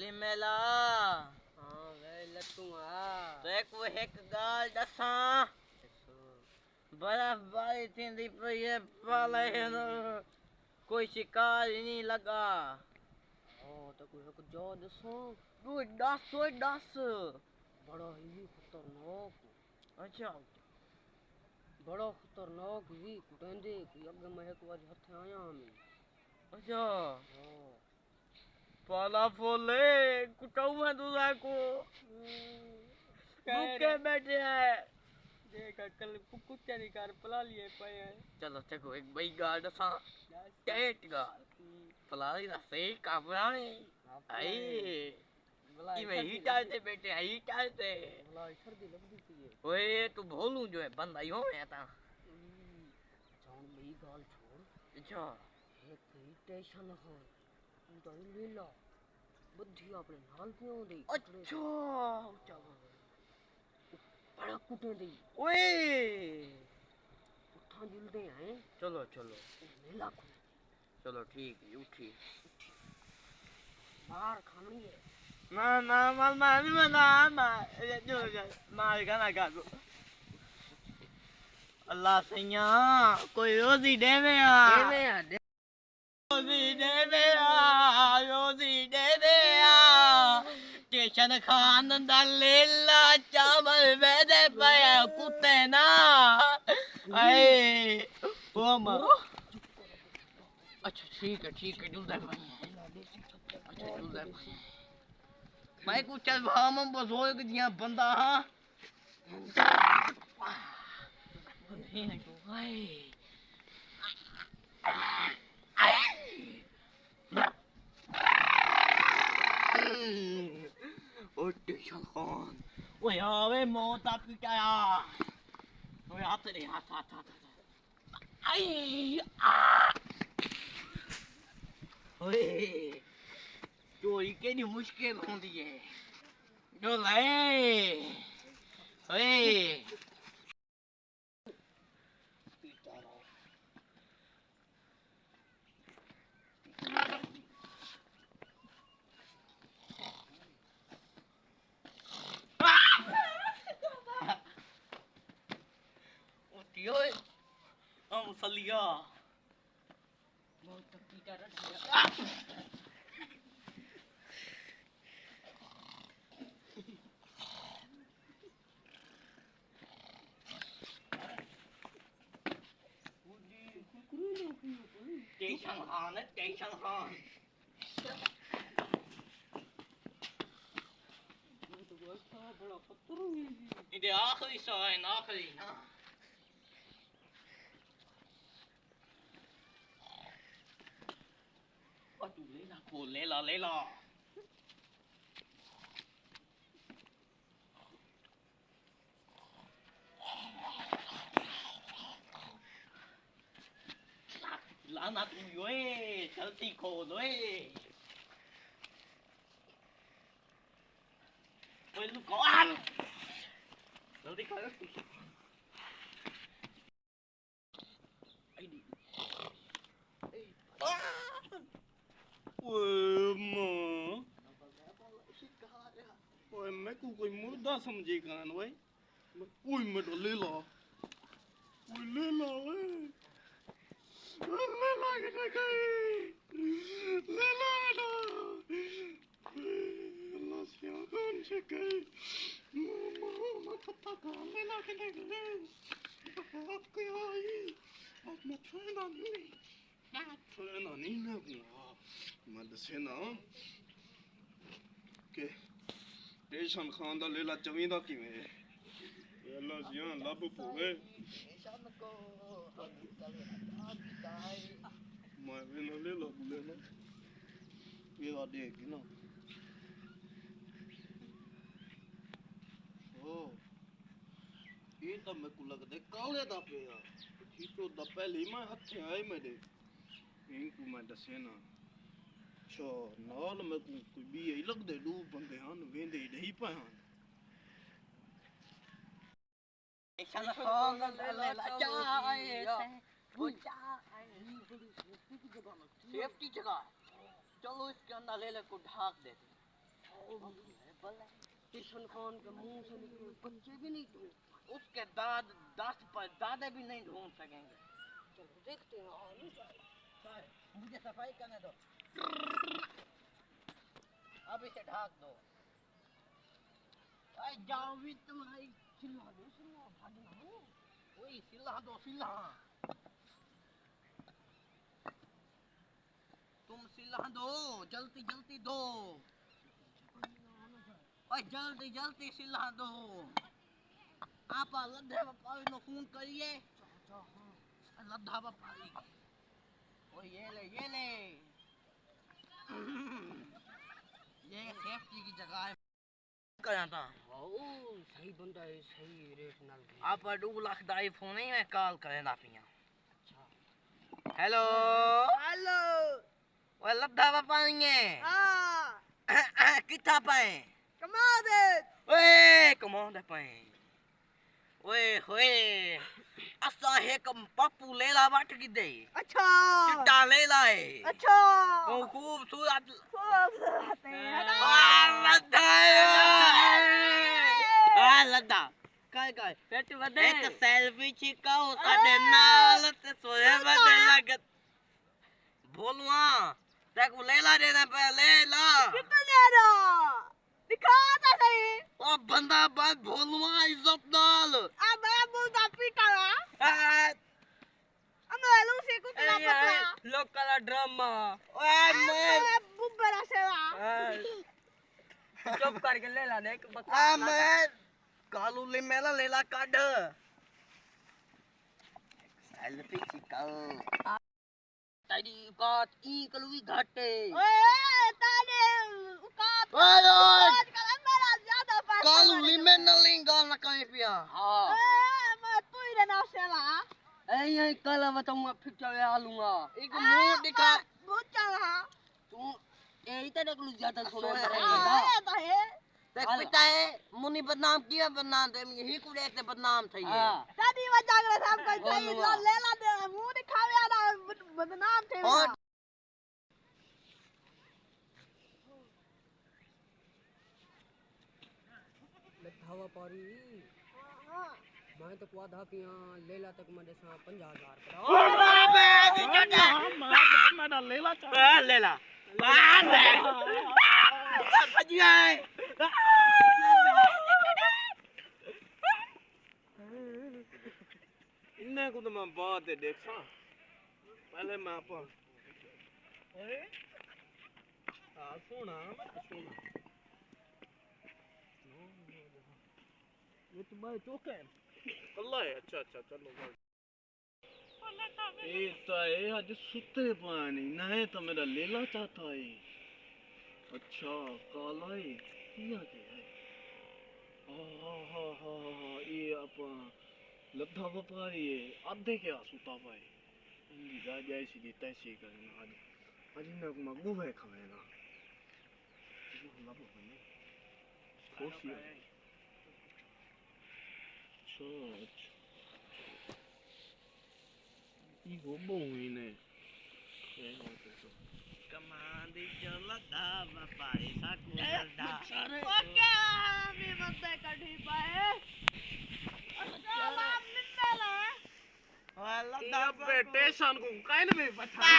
असली मेला हाँ वे लटूंगा देख वो एक गाल दसा बर्फबारी थी पर ये पाले कोई शिकार ही नहीं लगा। तो कोई एक जो दसो कोई दस बड़ा ही खतरनाक। अच्छा बड़ा खतरनाक ही कुटेंदे कोई अगे मैं एक बार हथे आया हमें। अच्छा पाला फोले कुटाऊ में दूल्हा को भूखे बैठे हैं। देख कल कुत्ते निकाल पला लिए पे हैं। चलो देखो एक बई गाल दसा टेट गाल पला ली ना सही काबरा नहीं आई इमे हीटर से बैठे हीटर से भला सर्दी लगती थी ये। ओए तू भोलू जो है बंदा यो है ता जान बई गाल छोड़। अच्छा एक टेंशन हो तो ले ला बुद्धि अपने नाल क्यों दे। अच्छा चलो बड़ा कुटे दे ओए उठा जुलते हैं। चलो चलो ले ला चलो ठीक है उठी बाहर खानी है ना जो मार गाना गा दो अल्लाह सैया कोई रोजी देवे रोजी देवे स्टेशन खान दा लेला चावल वेदे पे कुत्ते ना आए ओ मारो अच्छा ठीक है जुलदा भाई अच्छा जुलदा भाई कुछ चल भाम बस हो दिया बंदा हां नहीं तो भाई ओ टेंशन खान ओए आवे मौत आप क्या ओए हाथ रे हाथ आई ओए चोरी केडी मुश्किल होंदी है जो ले ओए ओए हम सलिया बहुत पीटा रख दिया। टेंशन खान बड़ा पत्थर हुई इधर आखिरी सा है आखिरी ना और तू ले ला खोल ले ला लाना तू योए चलती खोल ओए ओए लू कौन जल्दी कर ओए मैं को कोई मुर्दा समझे कान ओए कोई मत ले ला ओए ले ला ओए ले ला के ले ला ना अल्लाह से कौन से गए मामा पता का ले ला के ले आप क्या आई आप मैं छुना नहीं ना मैं दसे ना के टेंशन खान दा लेला चवींदा किवें अल्लाह जियां लब पोवे मैं भी ना ले ला ये ला देख ना ओ ये तो मैं को लगदे काले दा पे यार ठीको दा पहले मैं हथे आए मेरे इनको मैं दसे ना अच्छा नाल मैं कोई भी यही लगदे दो बंदे हन वेंदे नहीं पाए हन टेंशन खान ले ला चाहे वो सेफ्टी जगह चलो इसके अंदर ले को ढाक देते किशन खान के मुंह से निकले बच्चे भी नहीं ढूंढ उसके दादे भी नहीं ढूंढ सकेंगे। चलो देखते हैं मुझे सफाई करने दो, अब इसे ढाक दो। अरे जाओ भी तुम्हारी चिल्ला भागना है वही सिला दो सिला, तुम सिला दो, जल्दी जल्दी दो, ओए जल्दी जल्दी सिला दो। आप लद्दा पाई नो फोन करिए, लद्दा पाई ओ ये ले ये सेफ्टी की जगह है करा था। सही बंदा है सही रेट नाल आप 2 लाख का आईफोन ही में कॉल करे ना पिया। हेलो हेलो वो लद्दा पाएंगे हां किथा पाए कमा दे ओए कमां दे पाए ओए होए असा है कम पप्पू लेला वाट की दे अच्छा चिट्टा लेला है अच्छा ओ खूबसूरत लद्दा लद्दा काय पेट बदे एक सेल्फी छिकाओ साडे नाल ते सोए बदे लगत बोलवा देखो लेला देना पे लेला कितने रो दिखा तो सही ओ बंदा बात बोलवा इज्जत नाल आ मैं मुंह पीटा I'm Lucy कुत्ता पतला लोकल ड्रामा ओए मैं बुब्बरा सेवा चुप करके ले ला देख बता मैं कालू ले मेला लेला काढ सेल्फी चिकल तारी बात ई कलवी घाटे ओए ताने उकात ओए मेरा ज्यादा पैसा कालू ले में न लिंगा न कहीं पिया हां मैं तू ही रहना सेवा यही कल बताऊंगा फिर चले आलूंगा एक मुंह दिखा बहुत चला तू यही तो देख लू ज्यादा सुने है देख पिता है मुनि बदनाम किया बदनाम थे यही को देखते बदनाम थे ये दादी वजह से सब कोई सही ले ला दे मुंह दिखावे आना बदनाम थे हवा पारी मैं तो कुआ था कि यहां लेला तक मेरे साथ 50,000 मैं लेला लेला भजिया इन्हें को तो मैं बहुत देखा पहले मैं आप सोना ये तो भाई चौक है अल्लाह है अच्छा चलो ये तो है आज सुते पानी नहीं तो मेरा लेला चाहता है अच्छा काला है किया के है हाँ ये आप लद्दा व्यापारी है आधे क्या सुता पाए इनकी जाए सीधी तैसी करना आज इन्हें को मगू है खाएगा लद्दा बने खुशी है अच्छा ये वो बोई ने कमांडी चला दा व्यापारी साकू लद्दा ओके मी बंदे कठी पाए अच्छा बाप निकला लद्दा स्टेशन को काइन में पछा